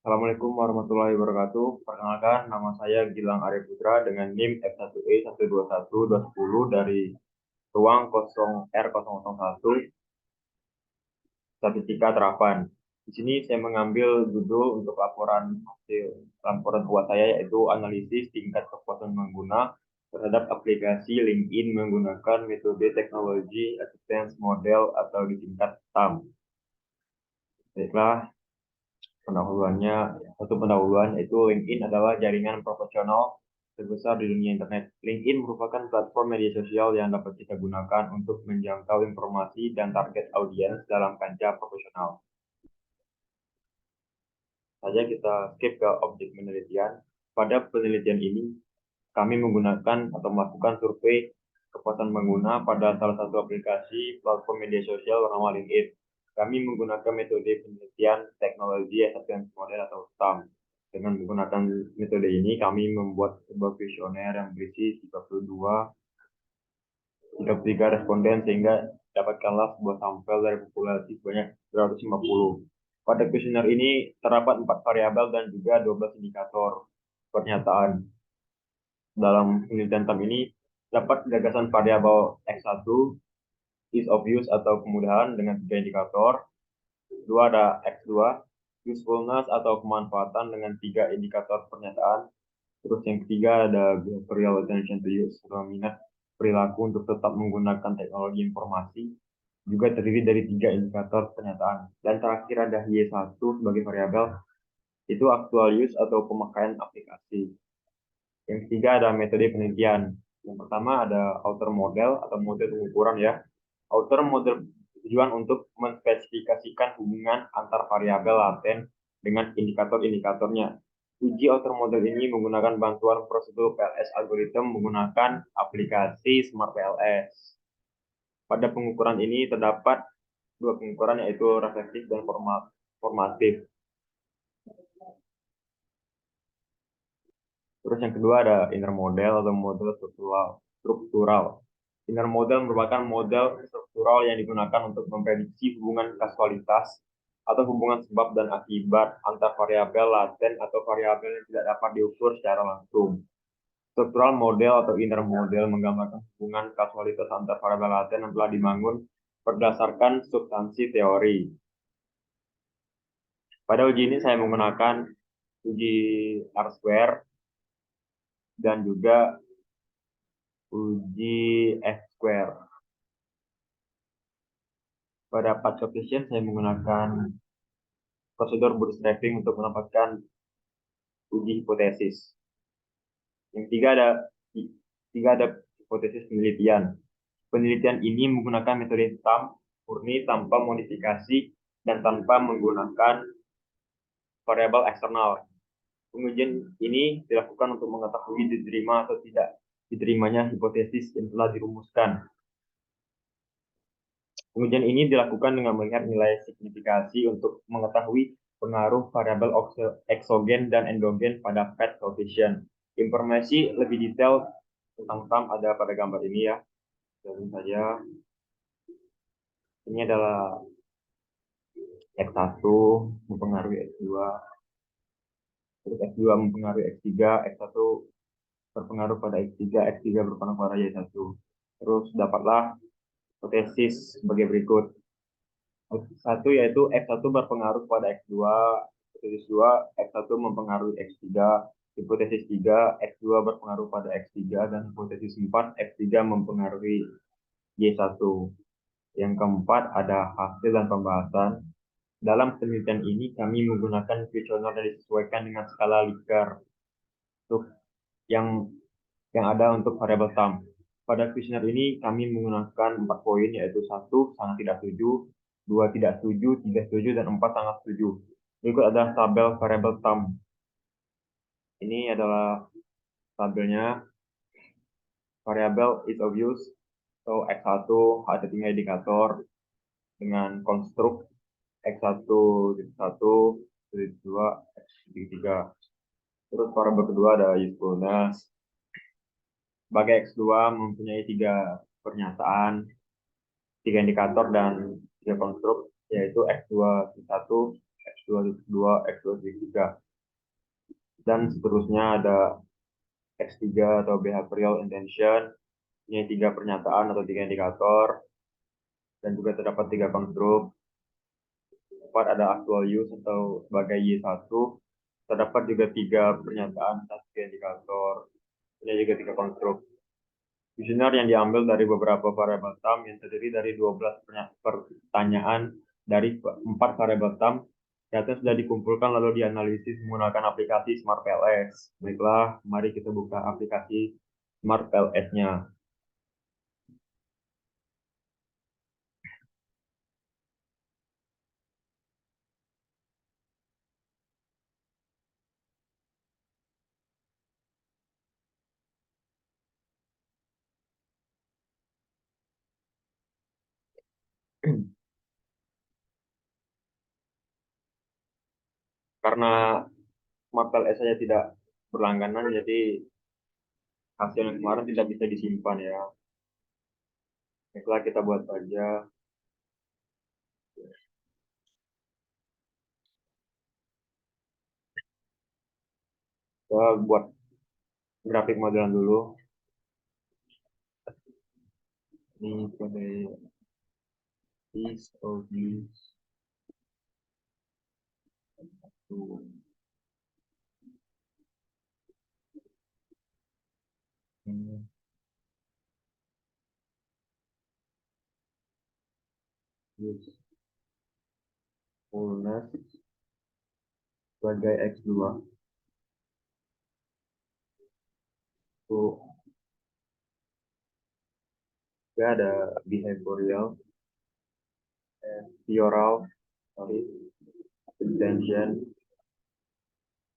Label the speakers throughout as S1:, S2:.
S1: Assalamualaikum warahmatullahi wabarakatuh. Perkenalkan, nama saya Gilang Arya Putra dengan NIM F1E121210 dari ruang 0R001 Statistika Terapan. Di sini saya mengambil judul untuk laporan buat saya yaitu analisis tingkat kepuasan pengguna terhadap aplikasi LinkedIn menggunakan metode teknologi assistance model atau disingkat TAM. Baiklah, pendahuluannya, satu pendahuluan yaitu LinkedIn adalah jaringan profesional terbesar di dunia internet. LinkedIn merupakan platform media sosial yang dapat kita gunakan untuk menjangkau informasi dan target audiens dalam kancah profesional. Saja kita skip ke objek penelitian. Pada penelitian ini, kami menggunakan atau melakukan survei kepuasan pengguna pada salah satu aplikasi platform media sosial bernama LinkedIn. Kami menggunakan metode penelitian teknologi assessment model atau STAM. Dengan menggunakan metode ini, kami membuat sebuah kuesioner yang berisi 33 responden sehingga dapatkanlah sebuah sampel dari populasi sebanyak 250. Pada kuesioner ini terdapat 4 variabel dan juga 12 indikator pernyataan. Dalam penelitian TAM ini dapat gagasan variabel X1 ease of use atau kemudahan dengan 3 indikator. Kedua ada X2 usefulness atau kemanfaatan dengan 3 indikator pernyataan. Terus yang ketiga ada behavioral attention to use atau minat perilaku untuk tetap menggunakan teknologi informasi, juga terdiri dari 3 indikator pernyataan. Dan terakhir ada Y1 sebagai variabel, itu actual use atau pemakaian aplikasi. Yang ketiga ada metode penelitian. Yang pertama ada outer model atau model pengukuran ya. Outer model tujuan untuk menspesifikasikan hubungan antar variabel laten dengan indikator-indikatornya. Uji outer model ini menggunakan bantuan prosedur PLS algorithm menggunakan aplikasi Smart PLS. Pada pengukuran ini terdapat dua pengukuran yaitu reflektif dan formatif. Terus yang kedua ada inner model atau model struktural. Inner model merupakan model struktural yang digunakan untuk memprediksi hubungan kausalitas atau hubungan sebab dan akibat antar variabel laten atau variabel yang tidak dapat diukur secara langsung. Struktural model atau inner model menggambarkan hubungan kausalitas antar variabel laten yang telah dibangun berdasarkan substansi teori. Pada uji ini saya menggunakan uji R-square dan juga uji F-square. Pada part coefficient saya menggunakan prosedur bootstrapping untuk mendapatkan uji hipotesis. Yang tiga ada hipotesis penelitian. Penelitian ini menggunakan metode TAM murni tanpa modifikasi dan tanpa menggunakan variabel eksternal. Pengujian ini dilakukan untuk mengetahui diterima atau tidak diterimanya hipotesis yang telah dirumuskan. Pengujian ini dilakukan dengan melihat nilai signifikasi untuk mengetahui pengaruh variabel eksogen dan endogen pada PET coefficient. Informasi lebih detail tentang TAM ada pada gambar ini ya. Jadi saja ini adalah X1 mempengaruhi X2, terus X2 mempengaruhi X3, X1 berpengaruh pada X3, X3 berpengaruh pada Y1. Terus dapatlah hipotesis sebagai berikut. Satu yaitu X1 berpengaruh pada X2, hipotesis 2, X1 mempengaruhi X3, hipotesis 3, X2 berpengaruh pada X3, dan hipotesis 4, X3 mempengaruhi Y1. Yang keempat ada hasil dan pembahasan. Dalam penelitian ini kami menggunakan kuesioner yang disesuaikan dengan skala Likert untuk yang ada untuk variabel TAM. Pada kuesioner ini kami menggunakan 4 poin yaitu 1 sangat tidak setuju, 2 tidak setuju, 3 setuju, dan 4 sangat setuju. Berikut ada tabel variabel TAM. Ini adalah tabelnya. Variabel is of use atau X1 ada 3 indikator dengan konstruk X1 1, X2, X3. Terus variabel kedua ada usefulness. Sebagai X2 mempunyai 3 pernyataan, 3 indikator dan 3 konstruk, yaitu X2 1, X2.2, X2.3. Dan seterusnya ada X3 atau behavioral intention. Ini 3 pernyataan atau 3 indikator. Dan juga terdapat 3 konstruk. 4 ada actual use atau sebagai Y1. Terdapat juga 3 pernyataan dan 3 indikator. Ini juga 3 konstruk. Kuesioner yang diambil dari beberapa variabel tam yang terdiri dari 12 pertanyaan dari 4 variabel tam. Data sudah dikumpulkan lalu dianalisis menggunakan aplikasi Smart PLS. Baiklah, mari kita buka aplikasi Smart PLS-nya. Karena Smart PLS saya tidak berlangganan, jadi hasil yang kemarin tidak bisa disimpan ya. Baiklah, kita buat saja. Kita buat grafik modelan dulu. Ini sebagai this of this to usefulness sebagai X2 itu ada behavioral and behavioral sorry intention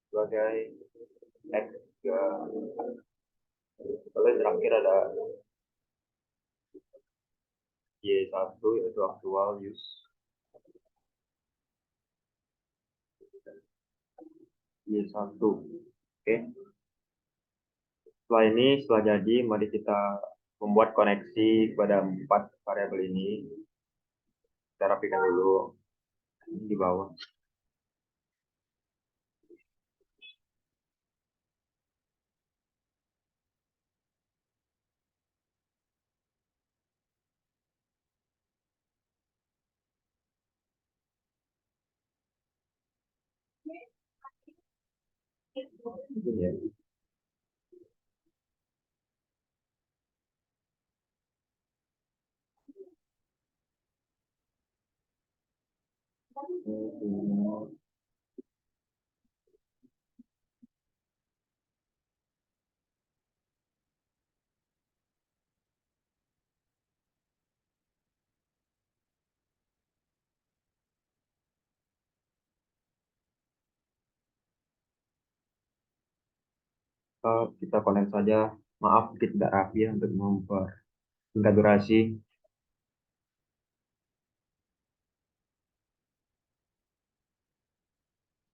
S1: sebagai X3. Lalu terakhir ada Y1 yaitu actual use. Y1. Oke. Setelah jadi, mari kita membuat koneksi kepada 4 variabel ini. Kita rapikan dulu di bawah. Ini ya. Kita connect saja. Maaf, tidak rapi ya untuk mempersingkat durasi.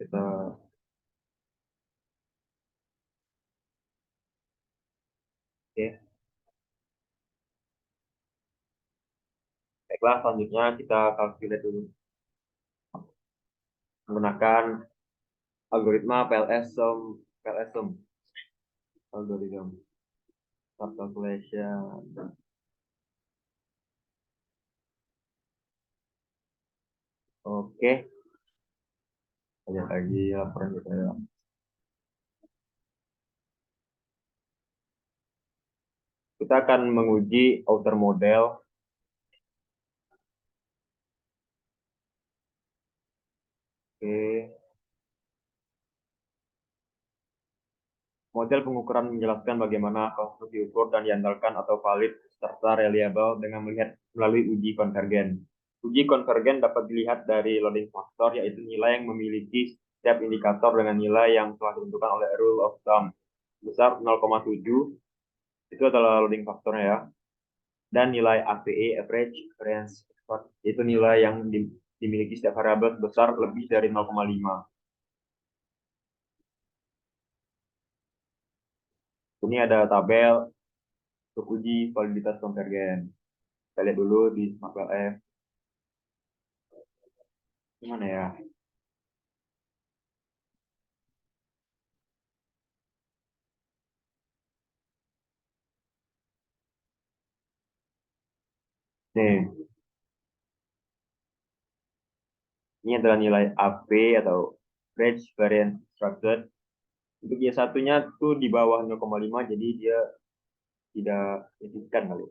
S1: Kita oke. Baiklah, selanjutnya kita calculate dulu menggunakan algoritma PLS sum algorithm start calculation. Oke, lihat lagi laporan kita ya. Kita akan menguji outer model. Oke. Model pengukuran menjelaskan bagaimana konstruksi ukur dan diandalkan atau valid serta reliable dengan melihat melalui uji konvergen. Uji konvergen dapat dilihat dari loading faktor, yaitu nilai yang memiliki setiap indikator dengan nilai yang telah ditentukan oleh rule of thumb. Besar 0,7, itu adalah loading faktornya ya. Dan nilai AVE, average variance expert, itu nilai yang dimiliki setiap variabel sebesar lebih dari 0,5. Ini ada tabel untuk uji validitas konvergen. Kita lihat dulu di SmartPLF. Gimana ya? Nih, ini adalah nilai AP atau Average Variance Structure. Untuk y satunya tuh di bawah 0,5, jadi dia tidak signifikan kali.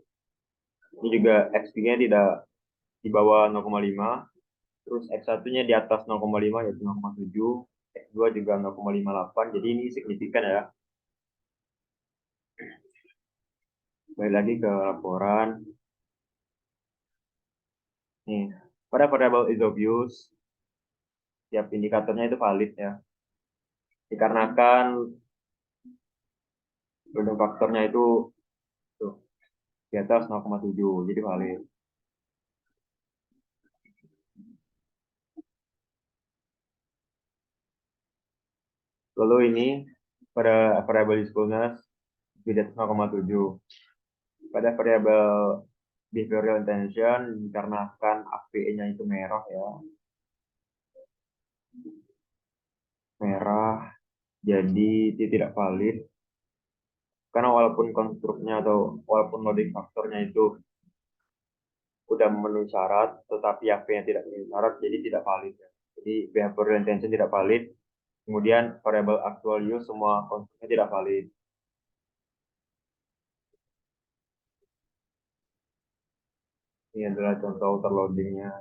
S1: Ini juga X3-nya tidak di bawah 0,5. Terus X1-nya di atas 0,5 yaitu 0,7. X2 juga 0,58. Jadi ini signifikan ya. Balik lagi ke laporan. Nih, pada variabel isobius, tiap indikatornya itu valid ya. Dikarenakan belum faktornya itu tuh, di atas 0,7, jadi valid. Lalu ini pada variabel usefulness di atas 0,7. Pada variabel behavioral intention dikarenakan APE-nya itu merah ya. Merah, jadi dia tidak valid. Karena walaupun konstruknya atau walaupun loading faktornya itu udah memenuhi syarat, tetapi APE-nya tidak memenuhi syarat, jadi tidak valid ya. Jadi behavioral intention tidak valid. Kemudian variabel actual use semua konstruknya tidak valid. Ini adalah contoh outer loadingnya.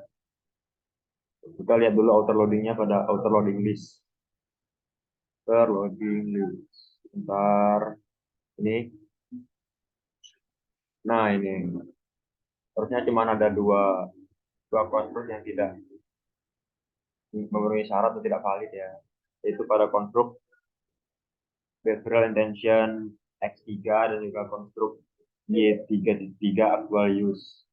S1: Kita lihat dulu outer loadingnya pada outer loading list. Outer loading list. Sebentar. Ini. Nah ini. Harusnya cuma ada dua konstruk yang tidak memenuhi syarat atau tidak valid ya. Yaitu pada konstruk behavioral intention X3 dan juga konstruk Y3.3 actual use.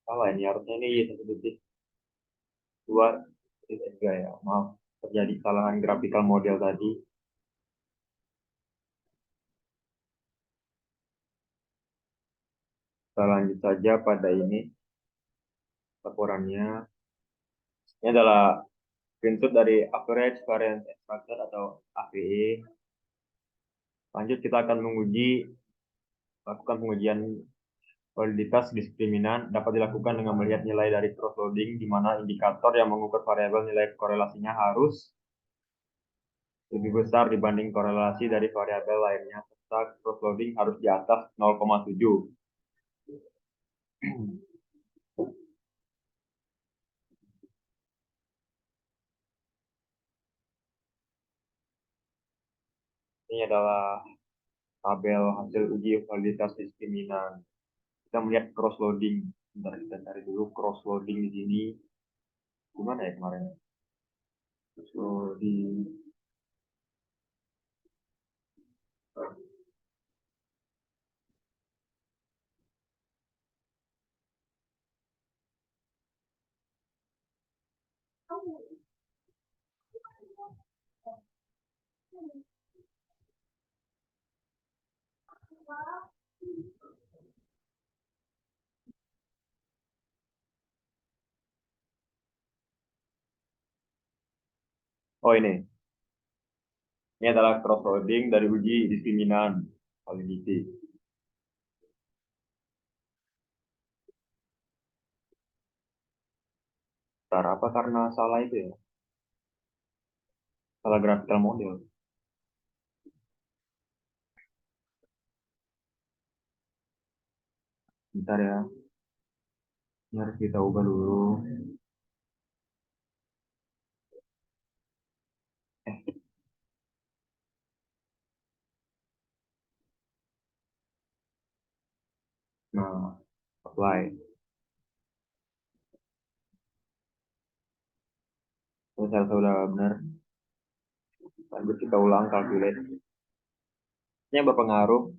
S1: Salah ini harusnya ini Y1.2 tiga ya. Maaf, terjadi kesalahan graphical model tadi. Kita lanjut saja pada ini laporannya. Ini adalah screenshot dari average variance extractor atau AVE. Lanjut kita akan lakukan pengujian validitas diskriminan dapat dilakukan dengan melihat nilai dari cross-loading, di mana indikator yang mengukur variabel nilai korelasinya harus lebih besar dibanding korelasi dari variabel lainnya, serta cross-loading harus di atas 0,7. Ini adalah tabel hasil uji validitas diskriminan. Kita melihat cross-loading. Bentar, kita cari dulu cross-loading di sini. Gimana ya kemarin? Cross-loading. Oh ini. Ini adalah cross-loading dari uji diskriminan validity. Bentar, apa karena salah itu ya? Salah graphical model. Bentar ya. Ini harus kita ubah dulu. Nah, apply. Terus saya sudah benar. Lanjut kita ulang calculate. Ini berpengaruh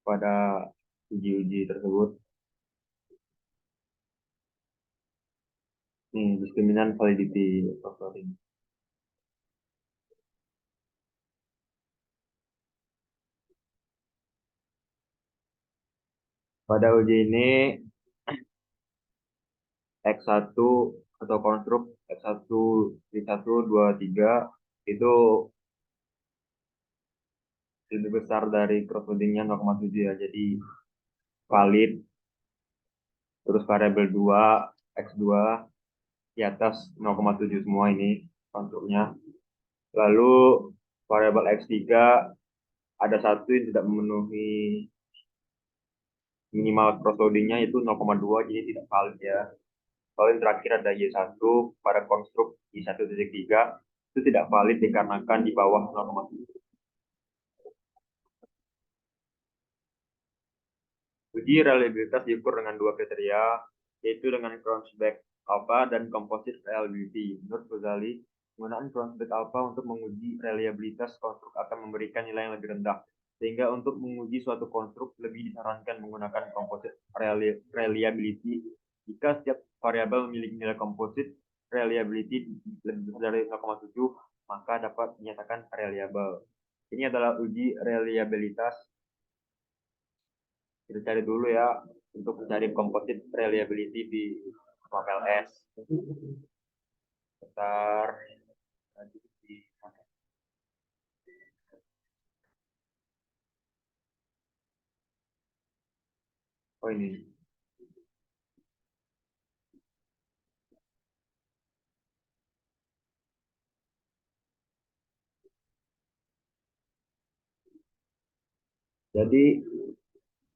S1: pada uji-uji tersebut. Nih, diskriminan validity cross-loading. Pada uji ini X1 atau konstruk X1, Y1, 2, 3 itu lebih besar dari cross-loadingnya 0,7 ya. Jadi valid. Terus variabel 2, X2 di atas 0,7 semua ini konstruknya. Lalu variabel X3 ada satu yang tidak memenuhi minimal cross-loadingnya itu 0,2, jadi tidak valid ya. Lalu yang terakhir ada Y1 pada konstruk Y1.3 itu tidak valid dikarenakan di bawah 0,7. Uji reliabilitas diukur dengan dua kriteria, yaitu dengan Cronenberg alpha dan composite reliability. Menurut Ghazali, penggunaan Cronenberg alpha untuk menguji reliabilitas konstruk akan memberikan nilai yang lebih rendah. Sehingga untuk menguji suatu konstruk lebih disarankan menggunakan composite reliability. Jika setiap variabel memiliki nilai composite reliability lebih besar dari 0,7, maka dapat dinyatakan reliable. Ini adalah uji reliabilitas. Kita cari dulu ya untuk mencari composite reliability di MapLS. Bentar. Oh ini. Jadi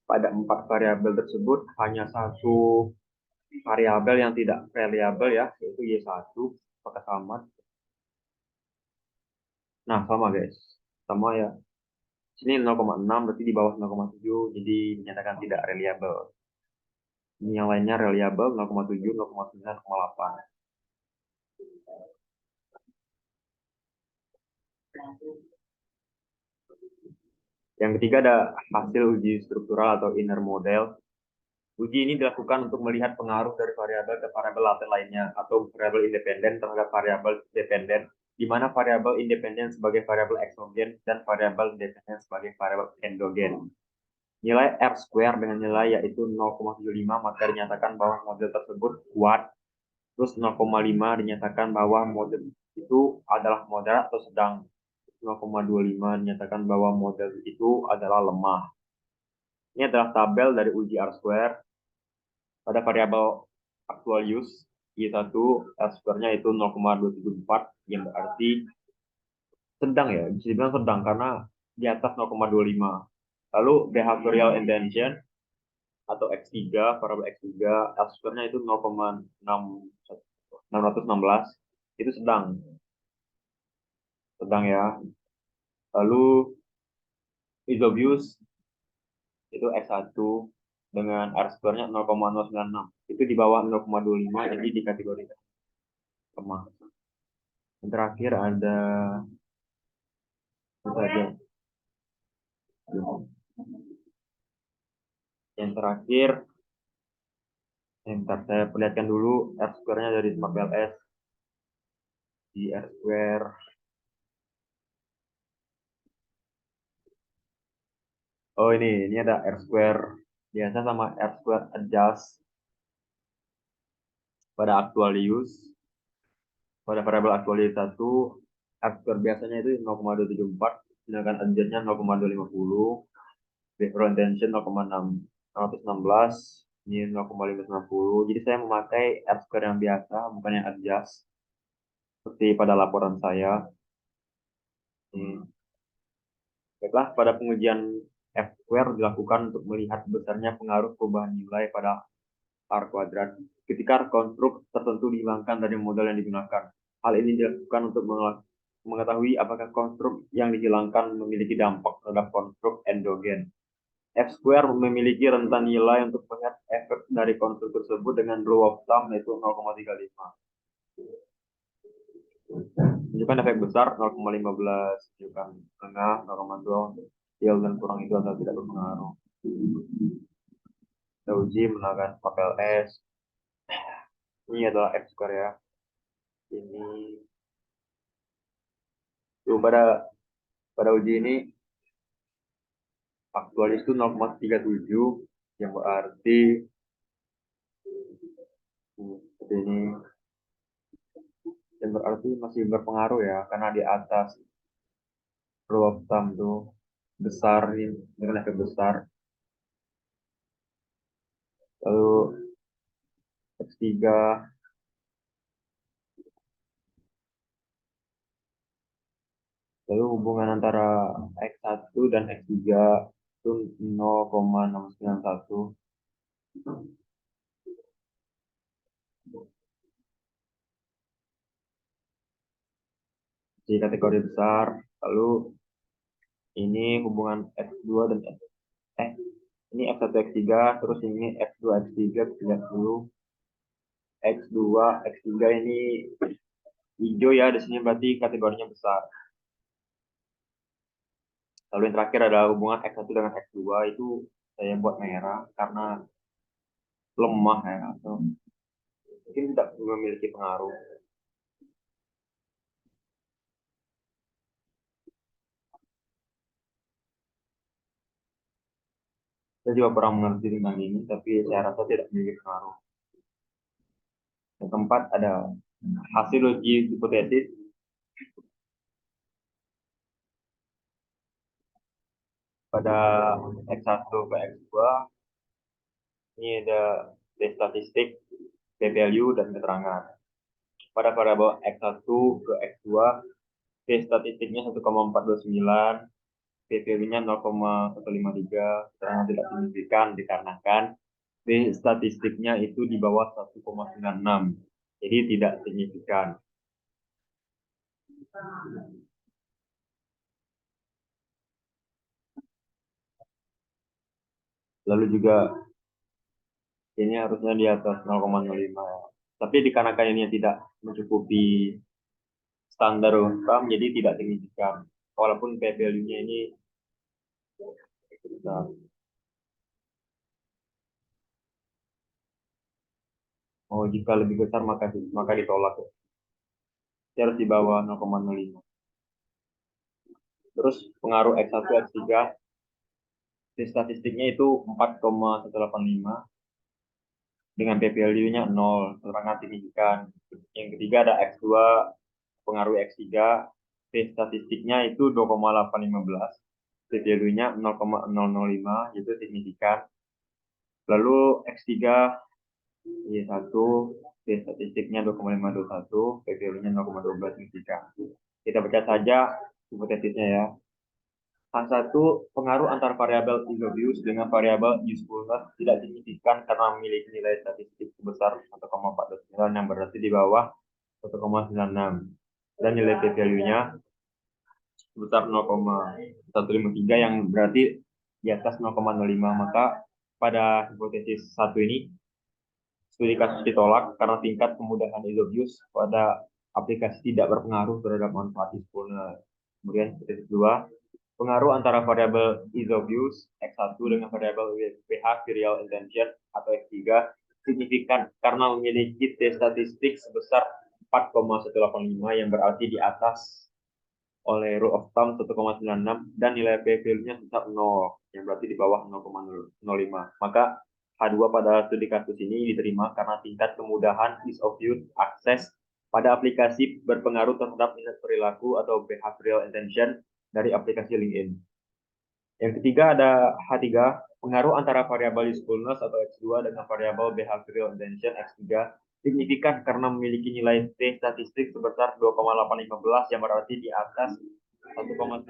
S1: pada 4 variabel tersebut hanya satu variabel yang tidak reliable ya, yaitu Y1. Apakah sama? Nah, sama guys. Sama ya. Sini 0,6 berarti di bawah 0,7, jadi dinyatakan tidak reliable. Ini yang lainnya reliable 0,7, 0,9, 0,8. Yang ketiga ada hasil uji struktural atau inner model. Uji ini dilakukan untuk melihat pengaruh dari variabel ke variabel laten lainnya atau variabel independen terhadap variabel dependen, di mana variabel independen sebagai variabel eksogen dan variabel dependen sebagai variabel endogen. Nilai R square dengan nilai yaitu 0,75 maka dinyatakan bahwa model tersebut kuat. Terus 0,5 dinyatakan bahwa model itu adalah moderat atau sedang. 0,25 dinyatakan bahwa model itu adalah lemah. Ini adalah tabel dari uji R square. Pada variabel actual use Y1 R square-nya itu 0,274 yang berarti sedang ya, bisa dibilang sedang karena di atas 0,25. Lalu behavioral intention atau X3, variabel X3 R square-nya itu 0,616 itu sedang. Sedang ya. Lalu ease of use itu S1 dengan R square-nya 0,096. Itu di bawah 0,25 jadi di kategori lemah. Yang terakhir ada saja. Yang terakhir, ntar saya perlihatkan dulu R square-nya dari SmartLS di R square. Oh ini ada R square biasa sama R square adjust pada actual use. Pada variabel actual use 1, R square biasanya itu 0,274, sedangkan adjustnya 0,250. Background intention 0,616, ini 0,590. Jadi saya memakai R square yang biasa, bukan yang adjust. Seperti pada laporan saya. Baiklah, pada pengujian F square dilakukan untuk melihat besarnya pengaruh perubahan nilai pada R kuadrat ketika konstruk tertentu dihilangkan dari model yang digunakan. Hal ini dilakukan untuk mengetahui apakah konstruk yang dihilangkan memiliki dampak terhadap konstruk endogen. F square memiliki rentan nilai untuk melihat efek dari konstruk tersebut dengan rule of thumb yaitu 0,35. Tunjukkan efek besar 0,15, tunjukkan tengah 0,2, kecil dan kurang itu adalah tidak berpengaruh. Kita uji menggunakan papel S. Ini adalah F square ya. Ini pada uji ini aktualis itu 0,37 yang berarti seperti ini, yang berarti masih berpengaruh ya karena di atas rule of thumb tuh besar ini dengan efek besar. lalu X3, lalu hubungan antara X1 dan X3 itu 0,691 di kategori besar. Lalu ini hubungan X2 dan ini X1 X3, terus ini X2 X3, kita lihat dulu. X2 X3 ini hijau ya, di sini berarti kategorinya besar. Lalu yang terakhir ada hubungan X1 dengan X2, itu saya buat merah karena lemah ya, atau mungkin tidak memiliki pengaruh. Saya juga kurang mengerti tentang ini, tapi saya rasa tidak memiliki pengaruh. Yang keempat ada hasil uji hipotesis pada X1 ke X2. Ini ada statistik, p-value, dan keterangan. Pada variabel X1 ke X2, statistiknya 1,429, p-value-nya 0,153, keterangan tidak signifikan dikarenakan statistiknya itu di bawah 1,96, jadi tidak signifikan. Lalu juga ini harusnya di atas 0,05, tapi dikarenakan ini tidak mencukupi standar UMKM, jadi tidak signifikan walaupun p-value-nya ini besar. Oh, jika lebih besar maka ditolak. Dia harus di bawah 0,05. Terus pengaruh X1 X3, statistiknya itu 4,185 dengan p-value-nya 0, keterangan signifikan. Yang ketiga ada X2 pengaruh X3, statistiknya itu 2,815, p-value-nya 0,005, itu signifikan. Lalu X3 Y1, statistiknya 2,521, p-value-nya 0,12, signifikan. Kita baca saja hipotesisnya ya. H1, pengaruh antar variabel isogenius dengan variabel usefulness tidak signifikan karena memiliki nilai statistik sebesar 1,429 yang berarti di bawah 1,96, dan nilai p-value-nya sebesar 0,153 yang berarti di atas 0,05. Maka pada hipotesis 1 ini studi kasus ditolak karena tingkat kemudahan isogenius pada aplikasi tidak berpengaruh terhadap manfaat usefulness. Kemudian hipotesis 2, pengaruh antara variabel ease of use X1 dengan variabel behavioral intention atau X3 signifikan karena memiliki T statistik sebesar 4,185 yang berarti di atas oleh rule of thumb 1,96 dan nilai p-value-nya sebesar 0 yang berarti di bawah 0,05. Maka H2 pada studi kasus ini diterima karena tingkat kemudahan ease of use akses pada aplikasi berpengaruh terhadap minat perilaku atau behavioral intention dari aplikasi LinkedIn. Yang ketiga ada H3, pengaruh antara variabel usefulness atau X2 dengan variabel behavioral intention X3 signifikan karena memiliki nilai T statistik sebesar 2,815 yang berarti di atas 1,96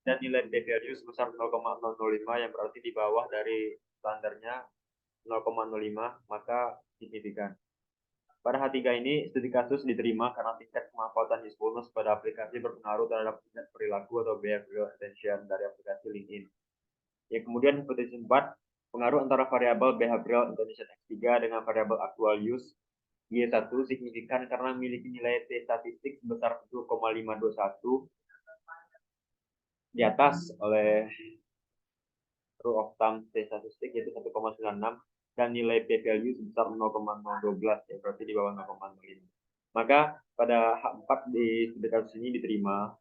S1: dan nilai p-value sebesar 0,005 yang berarti di bawah dari standarnya 0,05, maka signifikan. Pada H3 ini, studi kasus diterima karena tingkat kemanfaatan usefulness pada aplikasi berpengaruh terhadap minat perilaku atau behavioral attention dari aplikasi LinkedIn. Yang kemudian hipotesis 4, pengaruh antara variabel behavioral attention X3 dengan variabel actual use Y1 signifikan karena memiliki nilai T statistik sebesar 7,521 di atas oleh rule of thumb T statistik yaitu 1,96 dan nilai p-value sebesar 0,012 ya berarti di bawah 0,05. Maka pada H4 di studi kasus ini diterima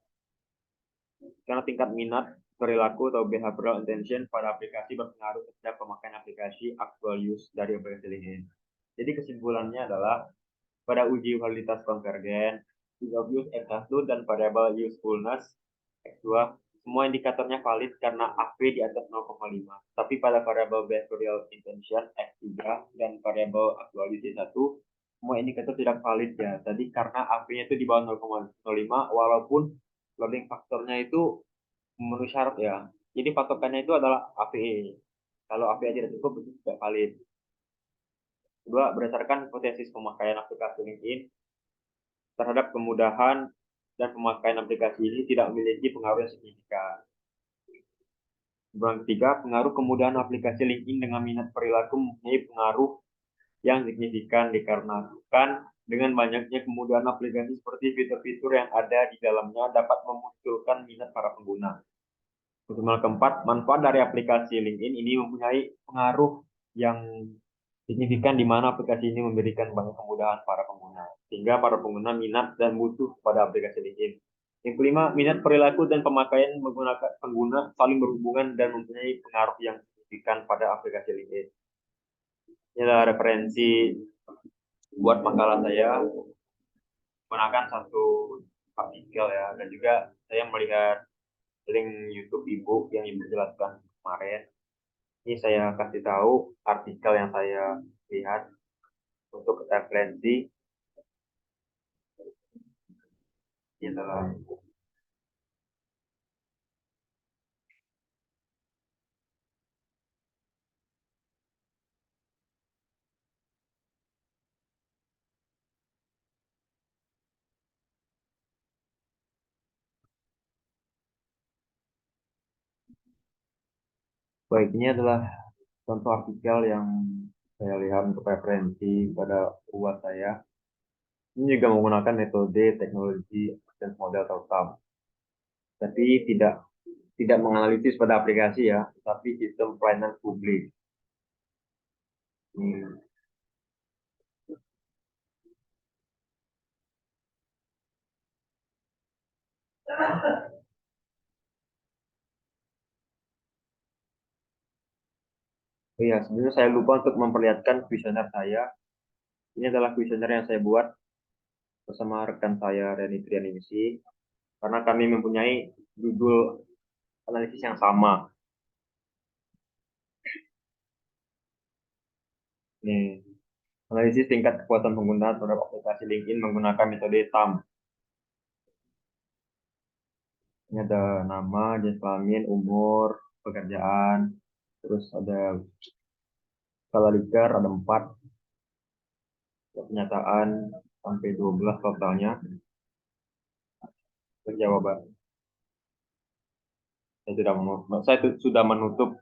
S1: karena tingkat minat perilaku atau behavioral intention pada aplikasi berpengaruh terhadap pemakaian aplikasi actual use dari aplikasi LinkedIn. Jadi kesimpulannya adalah pada uji validitas konvergen, ease of use X1 dan variabel usefulness X2 semua indikatornya valid karena AP di atas 0,5. Tapi pada variabel behavioral intention X3 dan variabel aktualis Y1, semua indikator tidak valid ya. Tadi karena AP-nya itu di bawah 0,05 walaupun loading faktornya itu memenuhi syarat ya. Jadi patokannya itu adalah APE. Kalau APE tidak cukup itu tidak valid. Kedua, berdasarkan hipotesis pemakaian aplikasi LinkedIn terhadap kemudahan dan pemakaian aplikasi ini tidak memiliki pengaruh yang signifikan. Yang ketiga, pengaruh kemudahan aplikasi LinkedIn dengan minat perilaku mempunyai pengaruh yang signifikan dikarenakan dengan banyaknya kemudahan aplikasi seperti fitur-fitur yang ada di dalamnya dapat memunculkan minat para pengguna. Optimal keempat, manfaat dari aplikasi LinkedIn ini mempunyai pengaruh yang signifikan di mana aplikasi ini memberikan banyak kemudahan para pengguna, sehingga para pengguna minat dan butuh pada aplikasi LinkedIn. Yang kelima, minat perilaku dan pemakaian menggunakan pengguna saling berhubungan dan mempunyai pengaruh yang signifikan pada aplikasi LinkedIn. Ini adalah referensi buat makalah saya menggunakan satu artikel ya, dan juga saya melihat link YouTube Ibu yang Ibu jelaskan kemarin. Ini saya kasih tahu artikel yang saya lihat untuk referensi. Ini adalah baik, ini adalah contoh artikel yang saya lihat untuk referensi pada buat saya. Ini juga menggunakan metode teknologi dan model top-up, tapi tidak menganalisis pada aplikasi ya, tapi sistem pelayanan publik. Hmm. Oh iya, sebenarnya saya lupa untuk memperlihatkan kuesioner saya. Ini adalah kuesioner yang saya buat bersama rekan saya Reni Trianingsi, karena kami mempunyai judul analisis yang sama. Nih, analisis tingkat kepuasan pengguna terhadap aplikasi LinkedIn menggunakan metode TAM. Ini ada nama, jenis kelamin, umur, pekerjaan, terus ada skala Likert, ada 4, pernyataan sampai 12 totalnya, jawaban. Saya sudah menutup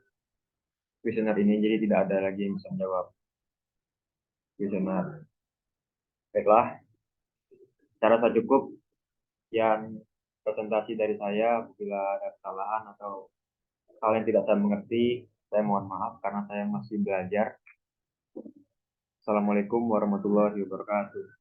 S1: kuesioner ini, jadi tidak ada lagi yang bisa menjawab kuesioner. Baiklah, cara saya cukup yang presentasi dari saya. Apabila ada kesalahan atau hal yang tidak saya mengerti, saya mohon maaf karena saya masih belajar. Assalamualaikum warahmatullahi wabarakatuh.